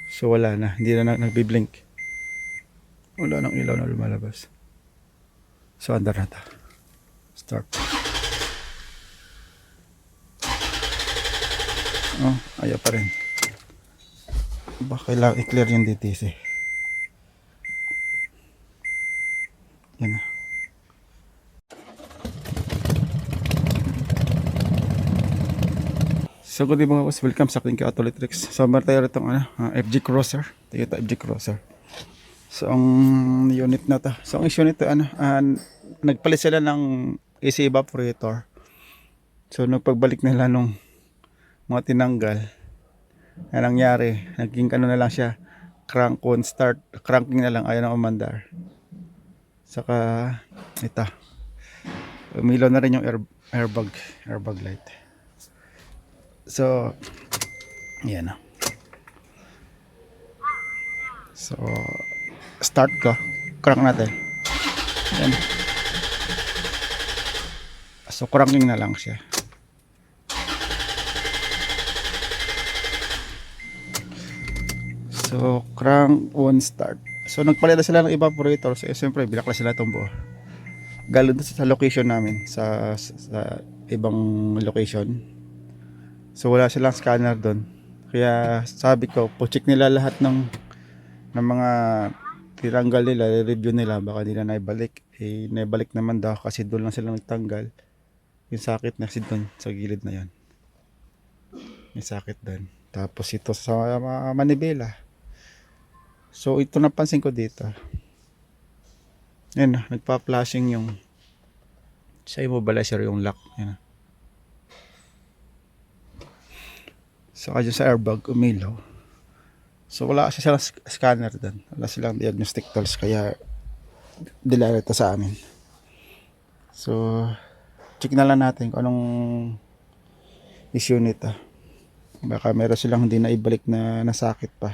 So wala na, hindi na nagbi-blink. Wala nang ilaw na lumalabas. So andar na ta. Start. Oh, ayaw pa rin. Baka kailangan i-clear yung DTC. Yan na. So good evening mga boss, welcome sa aking Auto Electrics. So meron tayo itong FG Crosser, Toyota FG Crosser. So ang unit na to, so ang issue nito nagpalit sila ng AC evaporator. So nagpagbalik nila nung mga tinanggal, ang nangyari, naging ano na lang siya, crank on start, cranking na lang, ayaw na umandar. Saka ito, umilaw na rin yung airbag light. So yan na. So start ko, crank natin. Yan. So cranking na lang siya. So crank on start. So nagpalit na sila ng evaporator. So siyempre binakla sila itong buo. Galing sa location namin, sa ibang location. So wala silang scanner doon. Kaya sabi ko, po-check nila lahat ng mga tinanggal nila, review nila, baka nila naibalik. Eh naibalik naman daw kasi doon lang sila nagtanggal. Yung sakit na kasi doon sa gilid na yan. May sakit doon. Tapos ito sa manibela. So ito napansin ko dito. Yan na, nagpa-flashing yung sa immobilizer yung lock. Yan na. So kaya sa airbag umilaw. So wala kasi silang scanner doon. Wala silang diagnostic tools kaya dilala ito sa amin. So check na lang natin kung anong issue nito. Baka meron silang hindi na ibalik na nasakit pa.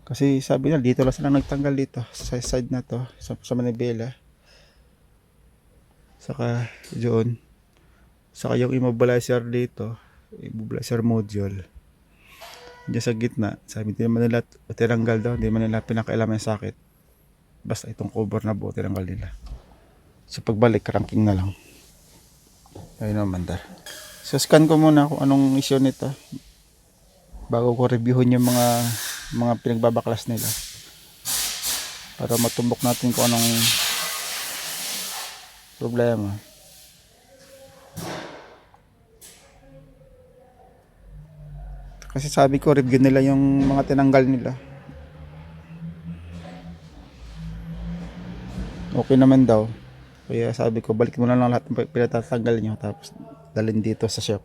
Kasi sabi nila dito lang silang nagtanggal dito sa side na to, sa manibela. Saka doon. Saka yung immobilizer dito, immobilizer module. Diyan sa gitna, sabi din naman nila tinanggal daw, hindi man nila pinakailaman yung sakit. Basta itong cover na buo tinanggal nila. So pagbalik, cranking na lang. Ayun naman dar. So scan ko muna kung anong issue nito bago ko reviewin yung mga pinagbabaklas nila. Para matumbok natin kung anong problema. Kasi sabi ko review nila yung mga tinanggal nila. Okay naman daw. Kaya sabi ko balik mo na lang lahat ng pinatatanggal nyo tapos dalhin dito sa shop.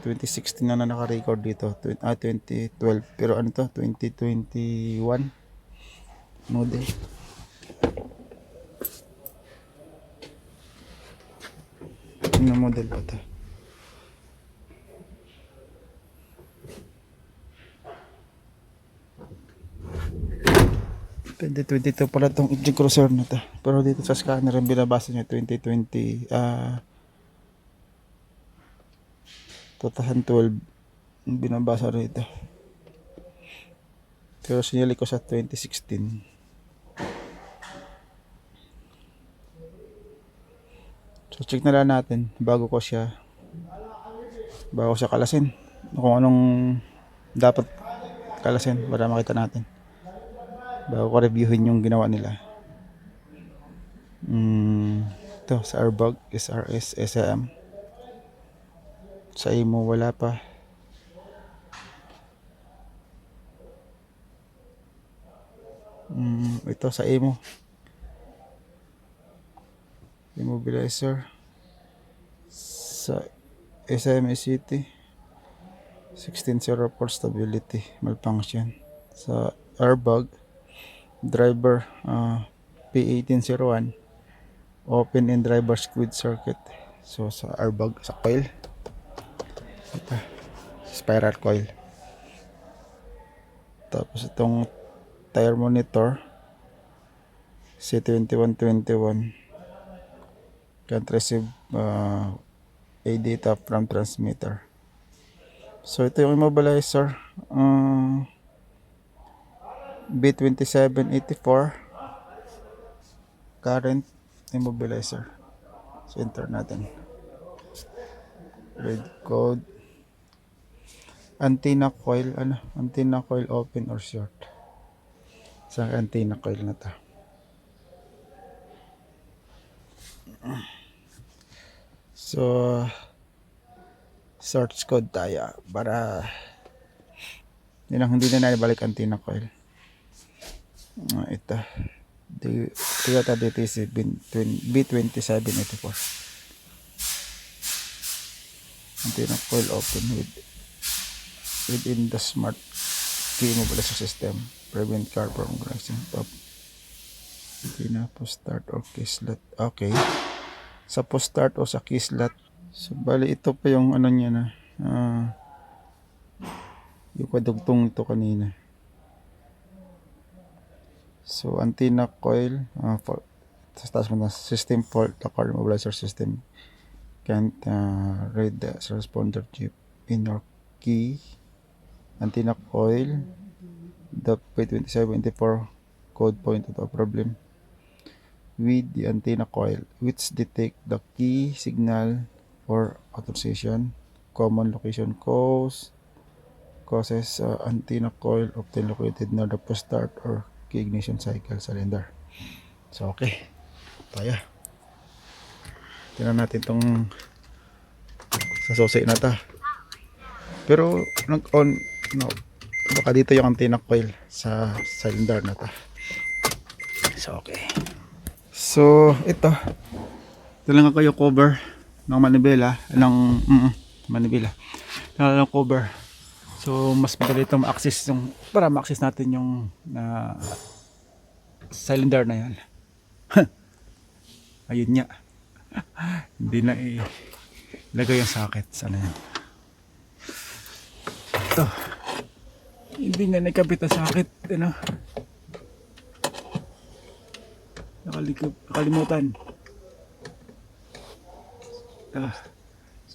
2016 na naka-record dito. 2012. Pero ano to? 2021 model. Ano model pa to? Pwede 22 pala itong FG Cruiser na to. Pero dito sa scanner ang binabasa niya 2020 2012 ang binabasa rito. Pero sinili ko sa 2016. So check na lang natin bago siya kalasin. Kung anong dapat kalasin para makita natin. Bago ko reviewin yung ginawa nila. Ito sa airbag SRS SM. Sa imo wala pa. Ito sa imo immobilizer sa SME-City 1604 stability malfunction. Sa airbag driver P1801 open in driver squid circuit. So sa airbag sa coil ito, spiral coil. Tapos itong tire monitor C2121 can't receive a data from transmitter. So ito yung immobilizer. B2784 current immobilizer. So enter natin. Read code. Antenna coil. Antenna coil open or short. Sa antenna coil na to. So search code tayo para hindi na naibalik antenna coil. Ito Toyota DTC B2784. Antenna coil open within the smart key immobilizer system. Prevent car from crashing top. Antenna post start or key slot. Okay. Sa post start o sa key slot. So bali ito pa yung ano niya na. Yung kadugtong ito kanina. So antenna coil sa taas mo na system fault, the car immobilizer system can't read the responder chip in your key. Antenna coil, the P2784 code point to a problem with the antenna coil which detect the key signal for authorization. Common location causes antenna coil often located near the post start or key ignition cycle cylinder. So okay, tayo. Tingnan natin tong sa susi na ta. Pero nag-on, no, baka dito yung antenna coil sa cylinder na ta. So okay. So ito lang kayo cover ng manibela manibela ng cover. So mas madali itong ma-access yung para ma-access natin yung cylinder na yan. Ayun nga. Hindi na ilagay yung socket. Sana yan. Ito. Hindi nga nakabit ang socket. Ano? Nakalimutan.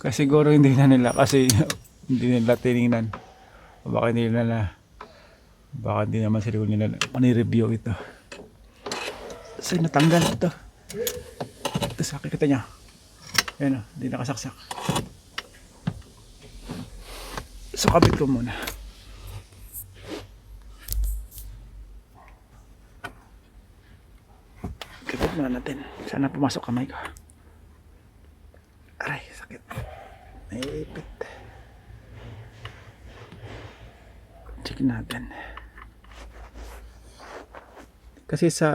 Kasi siguro hindi na nila kasi hindi nila tinignan. Baka hindi naman sila nila mani-review ito. So natanggal ito. Ito sakit kita niya. Ayan o, hindi nakasaksak. So kabit ko muna. Kabit muna natin. Sana pumasok kamay ko. Aray, sakit. Naipit. Check natin. Kasi sa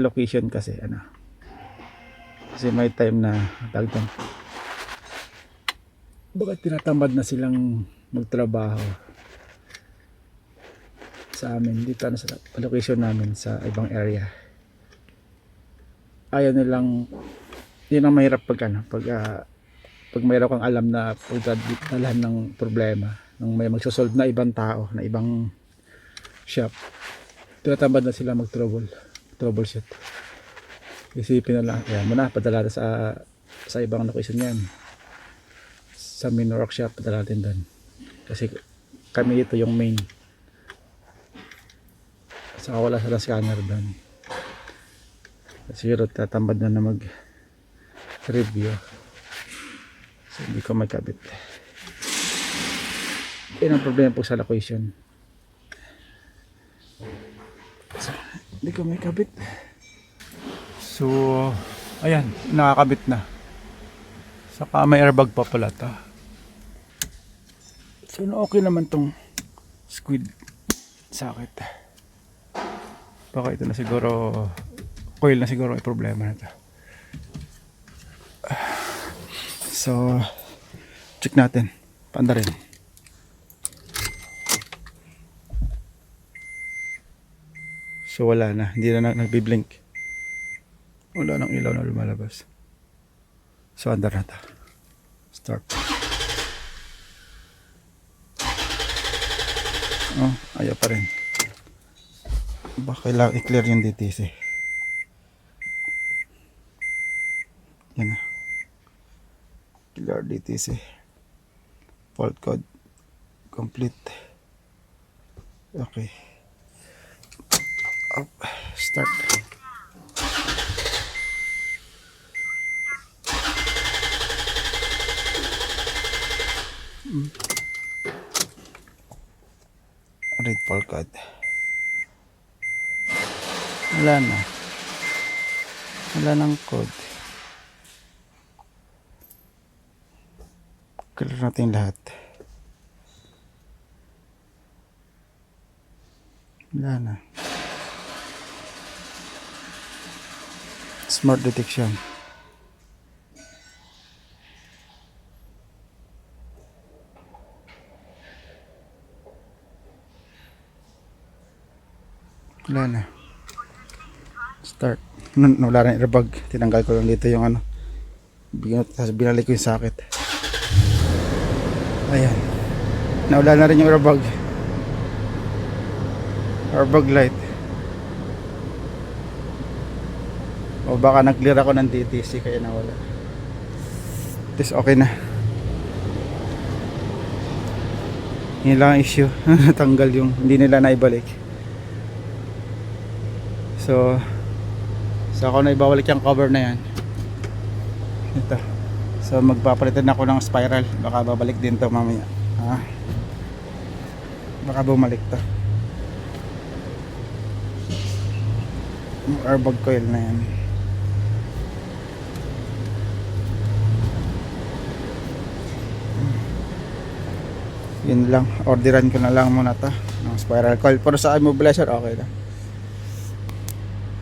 location kasi kasi may time na dagdag bakit tinatamad na silang magtrabaho sa amin dito sa location namin sa ibang area. Ayaw nilang, yun ang mahirap pag mayroon kang alam na pagdadalhan ng problema nang may magsosolve na ibang tao na ibang shop, tinatamad na sila troubleshoot. Isipin na lang, yan muna, padala sa ibang location yan. Sa main workshop, padala natin doon. Kasi kami ito yung main. Saka wala silang scanner doon. Siguro tatamad na mag-review. So hindi ko magkabit. Yan ang problema po sa location. So, hindi ko may kabit. So, ayan, nakakabit na. Saka may airbag pa pala ito. So, okay naman tong squid socket. Baka ito na siguro, coil na siguro ay problema na ito. So, check natin. Paanda rin. So, wala na. Hindi na nagbiblink. Wala nang ilaw na lumalabas. So, andar na ito. Start. Oh, ayaw pa rin. Baka kailangan i-clear yung DTC. Yan na. Clear DTC. Fault code complete. Okay. Up. Start. Read fault code. Wala na. Wala nang code. Clear natin lahat. Wala na. Smart detection. Wala na. Start. Wala na yung airbag. Tinanggal ko lang dito yung ano. Tapos binalik ko yung socket. Ayan. Nawala na rin yung airbag. Airbag light. O baka nag-clear ako ng DTC kaya nawala. Tapos okay na. Yun lang ang issue. Natanggal yung hindi nila naibalik. So ako na ibabalik yung cover na yan. Ito. So magpapalitan ako ng spiral. Baka babalik din to mamaya. Baka bumalik to. Yung airbag coil na yan. Yun lang. Orderan ko na lang muna to ng spiral coil. Pero sa immobilizer okay lang.